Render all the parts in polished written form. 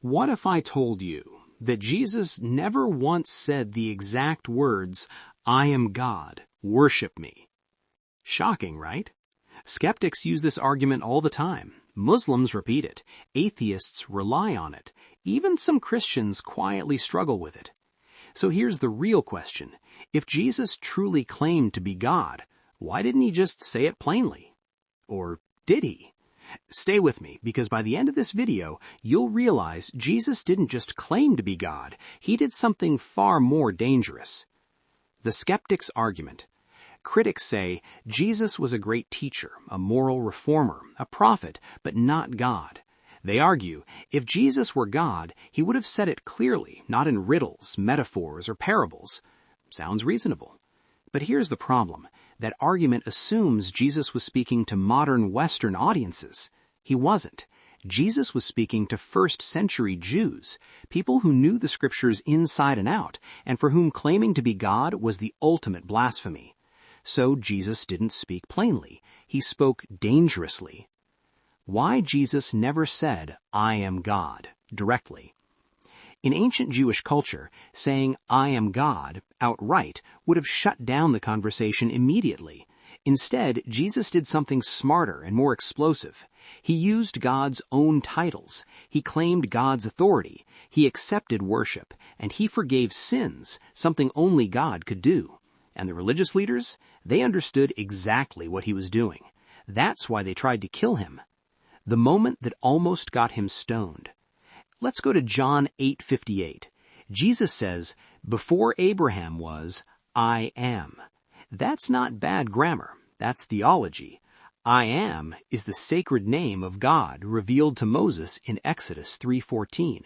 What if I told you that Jesus never once said the exact words, "I am God, worship me"? Shocking, right? Skeptics use this argument all the time. Muslims repeat it. Atheists rely on it. Even some Christians quietly struggle with it. So here's the real question. If Jesus truly claimed to be God, why didn't he just say it plainly? Or did he? Stay with me, because by the end of this video, you'll realize Jesus didn't just claim to be God. He did something far more dangerous. The skeptic's argument. Critics say Jesus was a great teacher, a moral reformer, a prophet, but not God. They argue, if Jesus were God, he would have said it clearly, not in riddles, metaphors, or parables. Sounds reasonable. But here's the problem. That argument assumes Jesus was speaking to modern Western audiences. He wasn't. Jesus was speaking to first-century Jews, people who knew the scriptures inside and out, and for whom claiming to be God was the ultimate blasphemy. So Jesus didn't speak plainly. He spoke dangerously. Why Jesus never said, "I am God," directly? In ancient Jewish culture, saying, "I am God," outright would have shut down the conversation immediately. Instead, Jesus did something smarter and more explosive. He used God's own titles. He claimed God's authority. He accepted worship, and he forgave sins, something only God could do. And the religious leaders, they understood exactly what he was doing. That's why they tried to kill him. The moment that almost got him stoned. Let's go to John 8:58. Jesus says, "Before Abraham was, I am." That's not bad grammar. That's theology. I am is the sacred name of God revealed to Moses in Exodus 3:14.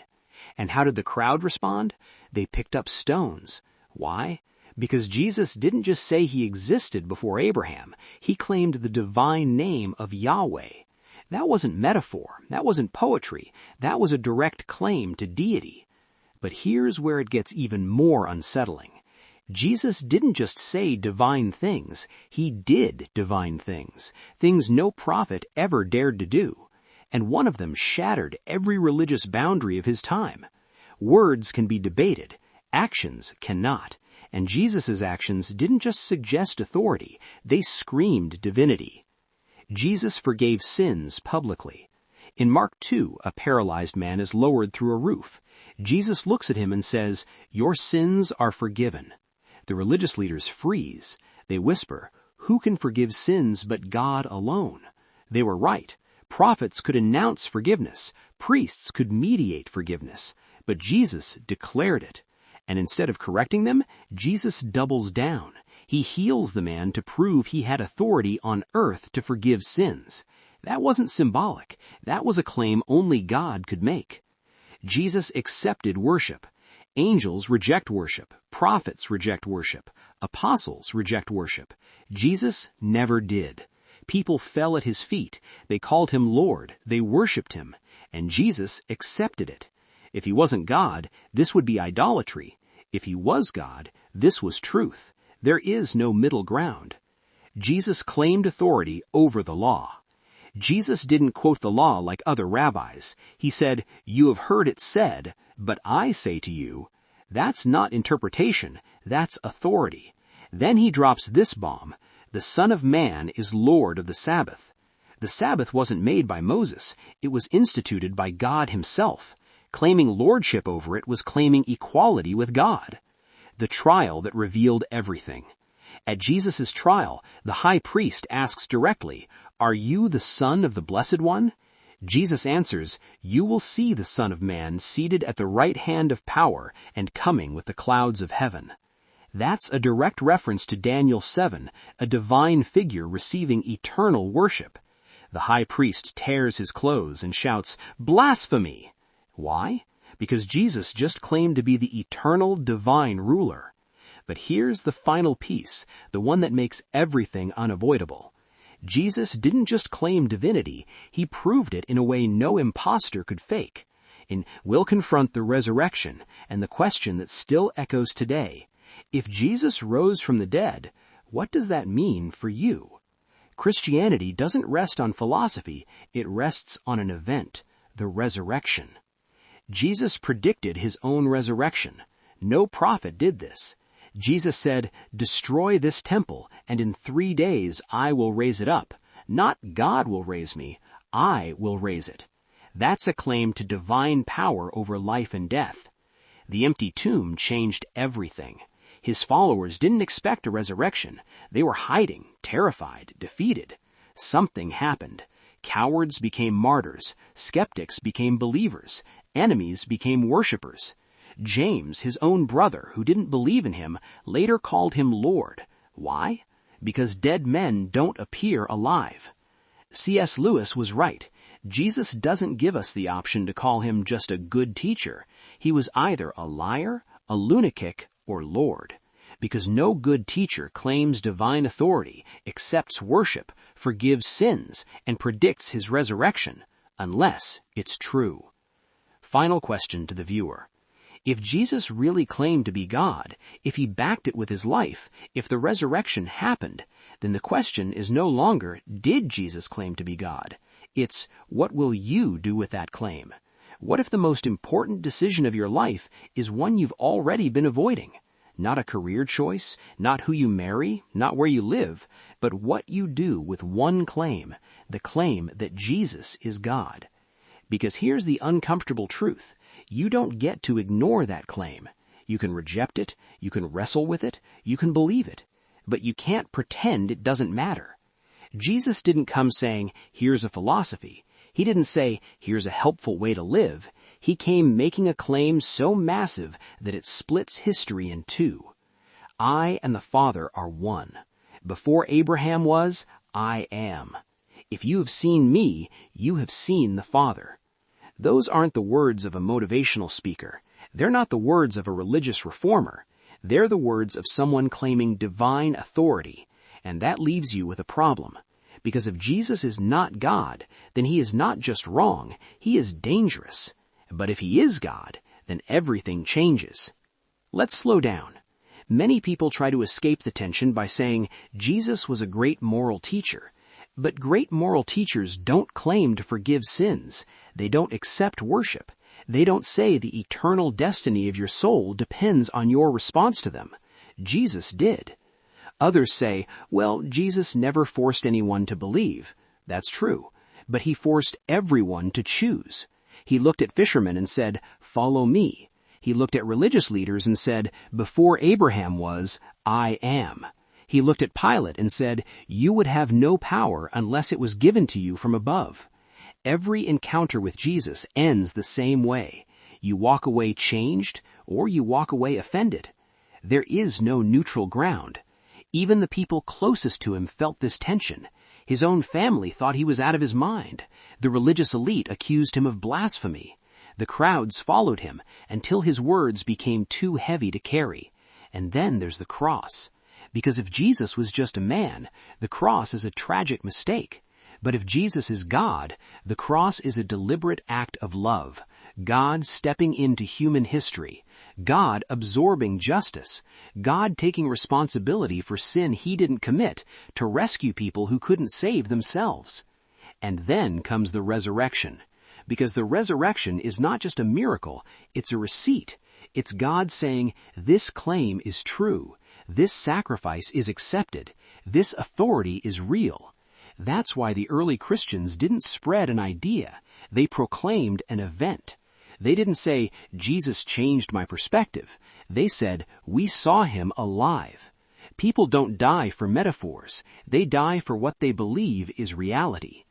And how did the crowd respond? They picked up stones. Why? Because Jesus didn't just say he existed before Abraham. He claimed the divine name of Yahweh. That wasn't metaphor. That wasn't poetry. That was a direct claim to deity. But here's where it gets even more unsettling. Jesus didn't just say divine things. He did divine things. Things no prophet ever dared to do. And one of them shattered every religious boundary of his time. Words can be debated. Actions cannot. And Jesus' actions didn't just suggest authority. They screamed divinity. Jesus forgave sins publicly. In Mark 2, a paralyzed man is lowered through a roof. Jesus looks at him and says, "Your sins are forgiven." The religious leaders freeze. They whisper, "Who can forgive sins but God alone?" They were right. Prophets could announce forgiveness. Priests could mediate forgiveness. But Jesus declared it. And instead of correcting them, Jesus doubles down. He heals the man to prove he had authority on earth to forgive sins. That wasn't symbolic. That was a claim only God could make. Jesus accepted worship. Angels reject worship. Prophets reject worship. Apostles reject worship. Jesus never did. People fell at his feet. They called him Lord. They worshiped him. And Jesus accepted it. If he wasn't God, this would be idolatry. If he was God, this was truth. There is no middle ground. Jesus claimed authority over the law. Jesus didn't quote the law like other rabbis. He said, "You have heard it said, but I say to you." That's not interpretation. That's authority. Then he drops this bomb. The Son of Man is Lord of the Sabbath. The Sabbath wasn't made by Moses. It was instituted by God himself. Claiming lordship over it was claiming equality with God. The trial that revealed everything. At Jesus' trial, the high priest asks directly, "Are you the Son of the Blessed One?" Jesus answers, "You will see the Son of Man seated at the right hand of power and coming with the clouds of heaven." That's a direct reference to Daniel 7, a divine figure receiving eternal worship. The high priest tears his clothes and shouts, "Blasphemy!" Why? Because Jesus just claimed to be the eternal divine ruler. But here's the final piece, the one that makes everything unavoidable. Jesus didn't just claim divinity, he proved it in a way no imposter could fake. And we'll confront the resurrection and the question that still echoes today. If Jesus rose from the dead, what does that mean for you? Christianity doesn't rest on philosophy, it rests on an event, the resurrection. Jesus predicted his own resurrection. No prophet did this. Jesus said, "Destroy this temple, and in 3 days I will raise it up." Not God will raise me, I will raise it. That's a claim to divine power over life and death. The empty tomb changed everything. His followers didn't expect a resurrection. They were hiding, terrified, defeated. Something happened. Cowards became martyrs. Skeptics became believers. Enemies became worshipers. James, his own brother, who didn't believe in him, later called him Lord. Why? Because dead men don't appear alive. C.S. Lewis was right. Jesus doesn't give us the option to call him just a good teacher. He was either a liar, a lunatic, or Lord. Because no good teacher claims divine authority, accepts worship, forgives sins, and predicts his resurrection, unless it's true. Final question to the viewer. If Jesus really claimed to be God, if he backed it with his life, if the resurrection happened, then the question is no longer, did Jesus claim to be God? It's, what will you do with that claim? What if the most important decision of your life is one you've already been avoiding? Not a career choice, not who you marry, not where you live, but what you do with one claim, the claim that Jesus is God. Because here's the uncomfortable truth. You don't get to ignore that claim. You can reject it, you can wrestle with it, you can believe it, but you can't pretend it doesn't matter. Jesus didn't come saying, here's a philosophy. He didn't say, here's a helpful way to live. He came making a claim so massive that it splits history in two. I and the Father are one. Before Abraham was, I am. If you have seen me, you have seen the Father. Those aren't the words of a motivational speaker. They're not the words of a religious reformer. They're the words of someone claiming divine authority. And that leaves you with a problem. Because if Jesus is not God, then he is not just wrong, he is dangerous. But if he is God, then everything changes. Let's slow down. Many people try to escape the tension by saying Jesus was a great moral teacher. But great moral teachers don't claim to forgive sins. They don't accept worship. They don't say the eternal destiny of your soul depends on your response to them. Jesus did. Others say, well, Jesus never forced anyone to believe. That's true. But he forced everyone to choose. He looked at fishermen and said, follow me. He looked at religious leaders and said, before Abraham was, I am. He looked at Pilate and said, you would have no power unless it was given to you from above. Every encounter with Jesus ends the same way. You walk away changed, or you walk away offended. There is no neutral ground. Even the people closest to him felt this tension. His own family thought he was out of his mind. The religious elite accused him of blasphemy. The crowds followed him until his words became too heavy to carry. And then there's the cross. Because if Jesus was just a man, the cross is a tragic mistake. But if Jesus is God, the cross is a deliberate act of love. God stepping into human history. God absorbing justice. God taking responsibility for sin he didn't commit to rescue people who couldn't save themselves. And then comes the resurrection. Because the resurrection is not just a miracle, it's a receipt. It's God saying, this claim is true. This sacrifice is accepted. This authority is real. That's why the early Christians didn't spread an idea. They proclaimed an event. They didn't say, Jesus changed my perspective. They said, we saw him alive. People don't die for metaphors. They die for what they believe is reality.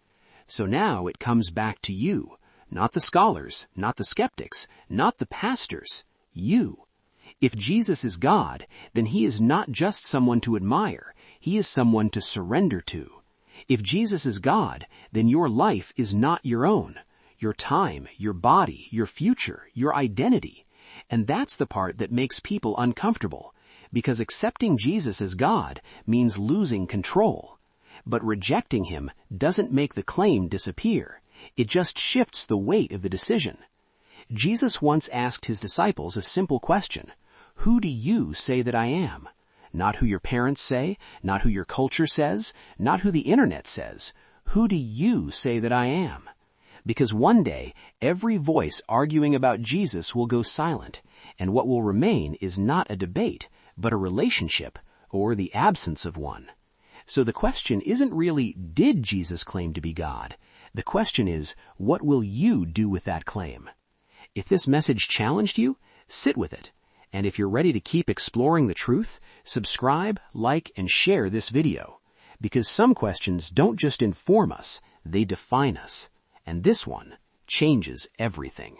So now it comes back to you. Not the scholars, not the skeptics, not the pastors. You. If Jesus is God, then he is not just someone to admire. He is someone to surrender to. If Jesus is God, then your life is not your own. Your time, your body, your future, your identity. And that's the part that makes people uncomfortable, because accepting Jesus as God means losing control. But rejecting him doesn't make the claim disappear. It just shifts the weight of the decision. Jesus once asked his disciples a simple question. Who do you say that I am? Not who your parents say, not who your culture says, not who the internet says. Who do you say that I am? Because one day, every voice arguing about Jesus will go silent, and what will remain is not a debate, but a relationship, or the absence of one. So the question isn't really, did Jesus claim to be God? The question is, what will you do with that claim? If this message challenged you, sit with it. And if you're ready to keep exploring the truth, subscribe, like, and share this video. Because some questions don't just inform us, they define us. And this one changes everything.